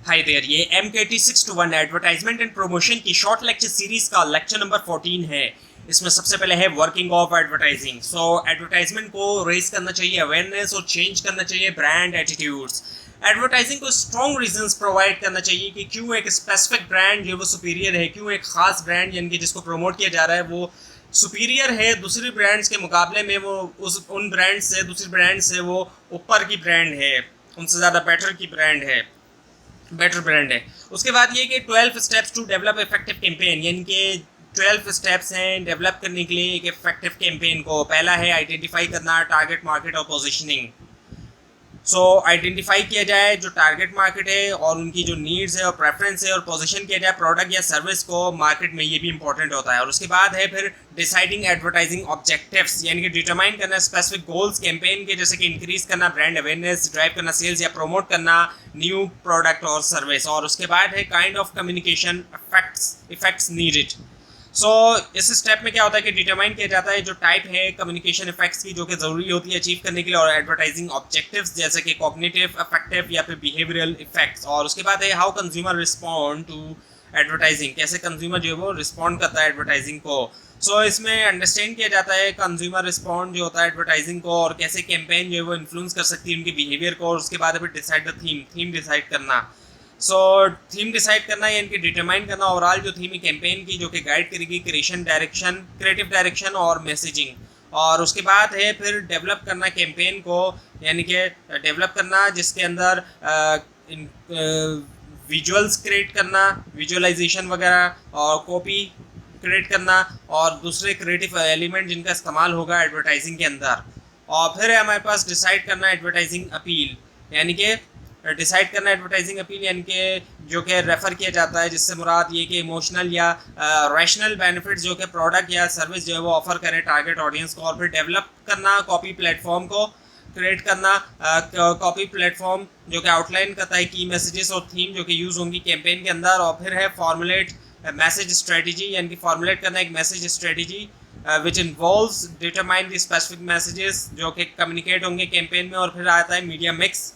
Hi there, ये MKT 621 advertisement and promotion की short lecture series का लेक्चर नंबर 14 है। इसमें सबसे पहले है working of advertising. So advertisement को रेज करना चाहिए अवेयरनेस और चेंज करना चाहिए ब्रांड एटीट्यूड्स। एडवर्टाइजिंग को स्ट्रॉन्ग रीजंस प्रोवाइड करना चाहिए कि क्यों एक स्पेसिफिक ब्रांड जो वो सुपीरियर है, क्यों एक खास ब्रांड यानी कि जिसको प्रमोट किया जा रहा है वो सुपीरियर है दूसरी ब्रांड्स के मुकाबले में, वो उन ब्रांड से दूसरी ब्रांड से वो ऊपर की ब्रांड है, उनसे ज़्यादा बेटर ब्रांड है। उसके बाद ये कि 12 steps to develop effective campaign, यानी कि 12 स्टेप्स हैं डेवलप करने के लिए एक इफेक्टिव कैंपेन को। पहला है आइडेंटिफाई करना टारगेट मार्केट और पोजीशनिंग। सो आइडेंटिफाई किया जाए जो टारगेट मार्केट है और उनकी जो नीड्स है और प्रेफरेंस है, और पोजीशन किया जाए प्रोडक्ट या सर्विस को मार्केट में, ये भी इंपॉर्टेंट होता है। और उसके बाद है फिर डिसाइडिंग एडवर्टाइजिंग ऑब्जेक्टिव्स, यानी कि डिटरमाइन करना स्पेसिफिक गोल्स कैंपेन के, जैसे कि इंक्रीज करना ब्रांड अवेयरनेस, ड्राइव करना सेल्स या प्रमोट करना न्यू प्रोडक्ट और सर्विस। और उसके बाद है kind of communication effects needed. So इस स्टेप में क्या होता है कि डिटरमाइन किया जाता है जो टाइप है कम्युनिकेशन इफेक्ट्स की जो कि ज़रूरी होती है अचीव करने के लिए, और एडवर्टाइजिंग ऑब्जेक्टिव्स जैसे कि कॉग्निटिव, अफेक्टिव या फिर बिहेवियरल इफेक्ट्स। और उसके बाद है how consumer respond to advertising, कैसे कंज्यूमर जो है वो रिस्पॉन्ड करता है एडवर्टाइजिंग को। सो इसमें अंडरस्टैंड किया जाता है कंज्यूमर रिस्पॉन्ड जो होता है एडवर्टाइजिंग को, और कैसे कैंपेन जो है वो इन्फ्लुएंस कर सकती है उनके बिहेवियर को। और उसके बाद फिर डिसाइड द थीम डिसाइड करना। सो थीम डिसाइड करना यानी कि डिटरमाइन करना ओवरऑल जो थीम है कैंपेन की, जो कि गाइड करेगी क्रिएटिव डायरेक्शन और मैसेजिंग। और उसके बाद है फिर डेवलप करना कैंपेन को, यानी कि डेवलप करना जिसके अंदर विजुअल्स क्रिएट करना, विजुअलाइजेशन वगैरह, और कॉपी क्रिएट करना, और दूसरे क्रिएटिव एलिमेंट जिनका इस्तेमाल होगा एडवर्टाइजिंग के अंदर। और फिर है हमारे पास डिसाइड करना एडवर्टाइजिंग अपील, यानी कि डिसाइड करना एडवर्टाइजिंग अपील, यानी कि जो कि रेफर किया जाता है, जिससे मुराद ये कि इमोशनल या रैशनल बेनिफिट्स जो कि प्रोडक्ट या सर्विस जो है वो ऑफर करे टारगेट ऑडियंस को। और फिर डेवलप करना कॉपी प्लेटफॉर्म को, क्रिएट करना कॉपी प्लेटफॉर्म जो कि आउटलाइन करता है की मैसेजेस और थीम जो कि यूज़ होंगी कैंपेन के अंदर। और फिर है फॉर्मुलेट मैसेज स्ट्रेटजी, यानी कि फॉर्मुलेट करना एक message strategy which involves determine the specific messages जो कि कम्युनिकेट होंगे कैंपेन में। और फिर आता है मीडिया मिक्स,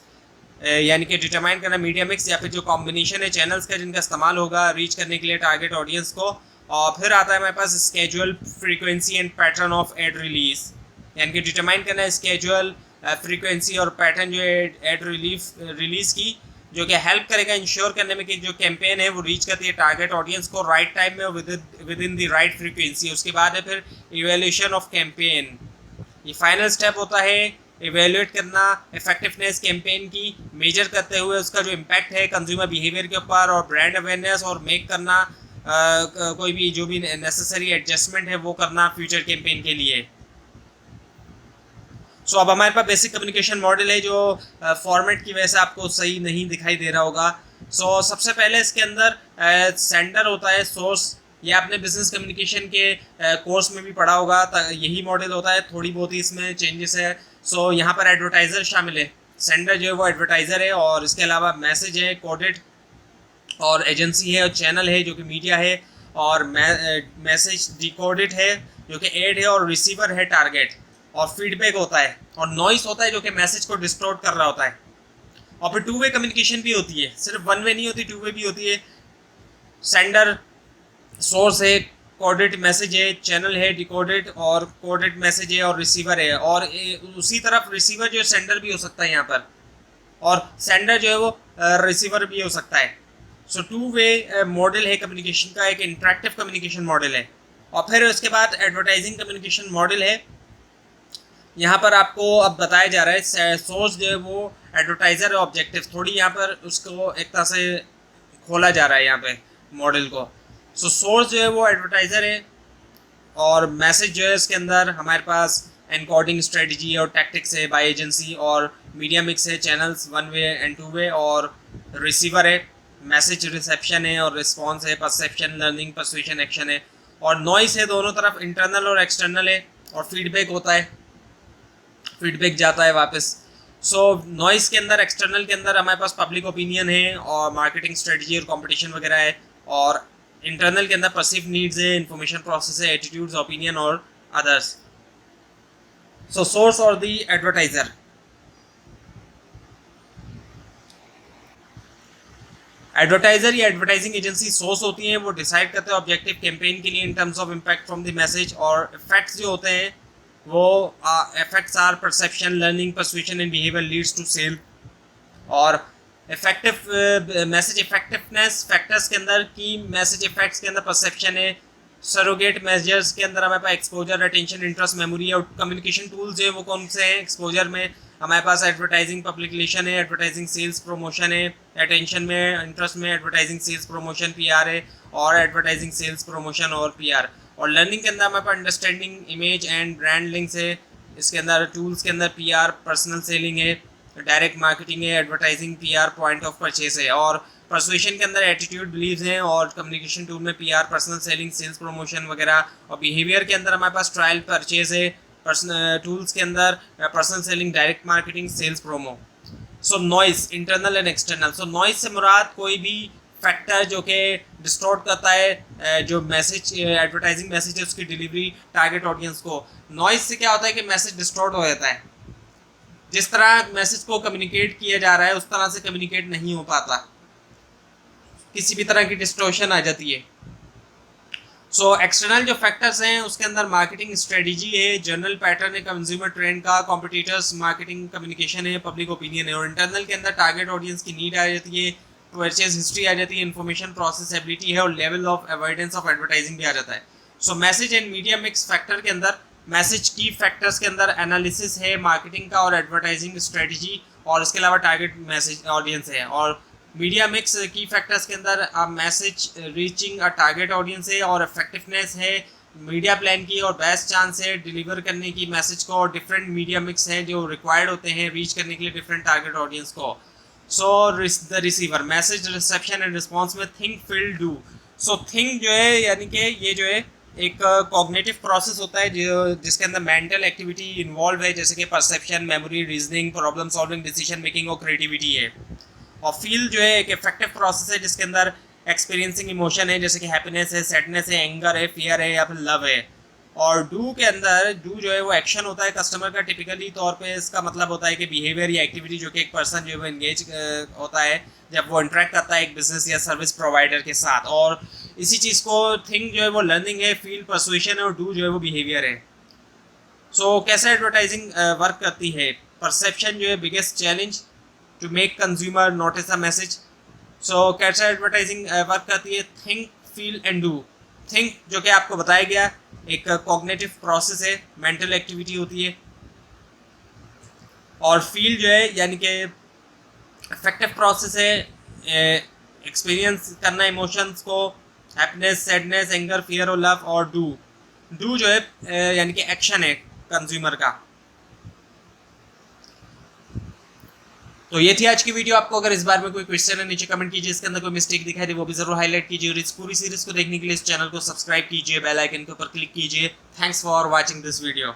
यानी कि डिटरमाइन करना मीडिया मिक्स या फिर जो कॉम्बिनेशन है चैनल्स का जिनका इस्तेमाल होगा रीच करने के लिए टारगेट ऑडियंस को। और फिर आता है हमारे पास schedule frequency and pattern of ad release, यानी कि डिटरमाइन करना है स्केजुअल फ्रीक्वेंसी और पैटर्न जो है एड रिलीज की, जो कि हेल्प करेगा इंश्योर करने में कि जो कैंपेन है वो रीच करती है टारगेट ऑडियंस को राइट टाइम में with in the right frequency. उसके बाद है फिर इवेल्यूशन ऑफ कैंपेन, ये फाइनल स्टेप होता है इवेल्युएट करना इफेक्टिवनेस कैंपेन की, मेजर करते हुए उसका जो इम्पैक्ट है कंज्यूमर बिहेवियर के ऊपर, और ब्रांड अवेयरनेस, और मेक करना कोई भी जो भी नेसेसरी एडजस्टमेंट है वो करना फ्यूचर कैंपेन के लिए। सो अब हमारे पास बेसिक कम्युनिकेशन मॉडल है जो फॉर्मेट की वजह से आपको सही नहीं दिखाई दे रहा होगा। सो सबसे पहले इसके अंदर सेंडर होता है, सोर्स, ये आपने बिजनेस कम्युनिकेशन के कोर्स में भी पढ़ा होगा, यही मॉडल होता है, थोड़ी बहुत ही इसमें चेंजेस है। सो यहाँ पर एडवर्टाइज़र शामिल है, सेंडर जो है वो एडवर्टाइज़र है, और इसके अलावा मैसेज है कोडेड, और एजेंसी है और चैनल है जो कि मीडिया है, और मैसेज डिकोडेड है जो कि एड है, और रिसीवर है टारगेट, और फीडबैक होता है, और नॉइस होता है जो कि मैसेज को डिस्टॉर्ट कर रहा होता है। और फिर टू वे कम्युनिकेशन भी होती है, सिर्फ वन वे नहीं होती, टू वे भी होती है। सेंडर सोर्स है, कोडेड मैसेज है, चैनल है डिकोडेड, और कोडेड मैसेज है, और रिसीवर है, और उसी तरफ रिसीवर जो है सेंडर भी हो सकता है यहाँ पर, और सेंडर जो है वो रिसीवर भी हो सकता है। सो टू वे मॉडल है कम्युनिकेशन का, एक इंटरेक्टिव कम्युनिकेशन मॉडल है। और फिर उसके बाद एडवर्टाइजिंग कम्युनिकेशन मॉडल है, यहाँ पर आपको अब बताया जा रहा है सोर्स जो है वो एडवर्टाइजर है, ऑब्जेक्टिव थोड़ी यहाँ पर उसको एक तरह से खोला जा रहा है यहाँ पे मॉडल को। सो सोर्स जो है वो एडवर्टाइजर है, और मैसेज जो है इसके अंदर हमारे पास एनकोडिंग स्ट्रेटजी और टैक्टिक्स है बाय एजेंसी, और मीडिया मिक्स है, channels one way and two way, और रिसीवर है, मैसेज रिसेप्शन है, और रिस्पॉन्स है, परसेप्शन लर्निंग परसुएशन एक्शन है, और नॉइस है, दोनों तरफ इंटरनल और एक्सटर्नल है, और फीडबैक होता है, फीडबैक जाता है वापस। सो नॉइस के अंदर एक्सटर्नल के अंदर हमारे पास पब्लिक ओपिनियन है, और मार्केटिंग स्ट्रेटजी और कंपटीशन वगैरह है, और इंटरनल के अंदर परसीव नीड्स है, इंफॉर्मेशन प्रोसेस है, एटीट्यूड्स, ओपिनियन और अदर्स। सो सोर्स और द एडवर्टाइजर, एडवर्टाइजर या एडवर्टाइजिंग एजेंसी सोर्स होती हैं, वो डिसाइड करते हैं ऑब्जेक्टिव कैंपेन के लिए in terms of impact from the message, और इफेक्ट्स जो होते हैं वो effects are perception, learning, persuasion and behaviour leads to sale. और इफेक्टिव मैसेज इफेक्टिवनेस फैक्टर्स के अंदर की मैसेज इफेक्ट्स के अंदर परसेप्शन है, सरोगेट मेजर्स के अंदर हमारे पास एक्सपोजर, अटेंशन, इंटरेस्ट, मेमोरी और कम्युनिकेशन टूल्स हैं वो कौन से हैं। एक्सपोजर में हमारे पास एडवर्टाइजिंग पब्लिक रिलेशन है, एडवर्टाइजिंग सेल्स प्रमोशन है, अटेंशन में इंटरेस्ट में एडवर्टाइजिंग सेल्स प्रमोशन पीआर है, और एडवर्टाइजिंग सेल्स प्रमोशन और पीआर। और लर्निंग के अंदर हमारे पास understanding, image and brand links है। इसके अंदर टूल्स के अंदर पीआर, पर्सनल सेलिंग है, डायरेक्ट मार्केटिंग है, advertising, PR, point of purchase है। और परसुएशन के अंदर एटीट्यूड, बिलीव्स हैं, और कम्युनिकेशन टूल में PR, personal selling, sales promotion वगैरह। और बिहेवियर के अंदर हमारे पास ट्रायल, परचेज है। पर्सनल टूल्स के अंदर personal selling, direct marketing, sales promo. So noise, internal and external. So noise से मुराद कोई भी फैक्टर जो कि डिस्टॉर्ट करता है जो मैसेज, एडवर्टाइजिंग मैसेज है उसकी डिलीवरी टारगेट ऑडियंस को। नॉइस से क्या होता है कि मैसेज डिस्टॉर्ट हो जाता है, जिस तरह मैसेज को कम्युनिकेट किया जा रहा है उस तरह से कम्युनिकेट नहीं हो पाता, किसी भी तरह की डिस्टॉर्शन आ जाती है। सो एक्सटर्नल जो फैक्टर्स हैं उसके अंदर मार्केटिंग स्ट्रेटजी है, जनरल पैटर्न है कंज्यूमर ट्रेंड का, कॉम्पिटिटर्स, मार्केटिंग कम्युनिकेशन है, पब्लिक ओपिनियन है। और इंटरनल के अंदर टारगेट ऑडियंस की नीड आ जाती है, परचेज हिस्ट्री आ जाती है, इन्फॉर्मेशन प्रोसेस एबिलिटी है, और level of avoidance of advertising भी आ जाता है। So message and media mix factor के अंदर मैसेज की फैक्टर्स के अंदर एनालिसिस है मार्केटिंग का और एडवर्टाइजिंग स्ट्रेटजी, और इसके अलावा टारगेट मैसेज ऑडियंस है। और मीडिया मिक्स की फैक्टर्स के अंदर message reaching a target audience है, और इफेक्टिवनेस है मीडिया प्लान की, और बेस्ट चांस है डिलीवर करने की मैसेज को। और डिफरेंट मीडिया मिक्स हैं जो रिक्वायर्ड होते हैं रीच करने के लिए डिफरेंट टारगेट ऑडियंस को। So the receiver, message reception and response में think, feel, do. So think जो है यानी कि ये जो है एक कॉग्निटिव प्रोसेस होता है जो जिसके अंदर मेंटल एक्टिविटी इन्वॉल्व है, जैसे कि perception, memory, reasoning, problem solving, decision making और क्रिएटिविटी है। और फील जो है एक इफेक्टिव प्रोसेस है जिसके अंदर एक्सपीरियंसिंग इमोशन है, जैसे कि हैप्पीनेस है, सैडनेस है, एंगर है, फियर है या फिर लव है। और डू के अंदर, डू जो है वो एक्शन होता है कस्टमर का, टिपिकली तौर पे इसका मतलब होता है कि बिहेवियर या एक्टिविटी जो कि एक पर्सन जो है इंगेज होता है जब वो इंटरेक्ट करता है एक बिजनेस या सर्विस प्रोवाइडर के साथ। और इसी चीज़ को थिंक जो है वो लर्निंग है, फील परसुएशन है, और डू जो है वो बिहेवियर है। सो कैसे एडवर्टाइजिंग वर्क करती है। परसेप्शन जो है biggest challenge to make consumer notice a message. So कैसे एडवर्टाइजिंग वर्क करती है। Think, feel and do. Think जो कि आपको बताया गया एक कॉग्निटिव प्रोसेस है, मेंटल एक्टिविटी होती है। और फील जो है यानी कि इफेक्टिव प्रोसेस है, एक्सपीरियंस करना इमोशंस को, हैप्पीनेस, सैडनेस, एंगर, फियर और लव। और डू जो है यानी कि एक्शन है कंज्यूमर का। तो ये थी आज की वीडियो। आपको अगर इस बार में कोई क्वेश्चन है नीचे कमेंट कीजिए, इसके अंदर कोई मिस्टेक दिखाई दे वो भी जरूर हाईलाइट कीजिए, और इस पूरी सीरीज को देखने के लिए इस चैनल को सब्सक्राइब कीजिए, बेल आइकन के ऊपर क्लिक कीजिए। Thanks for watching this video.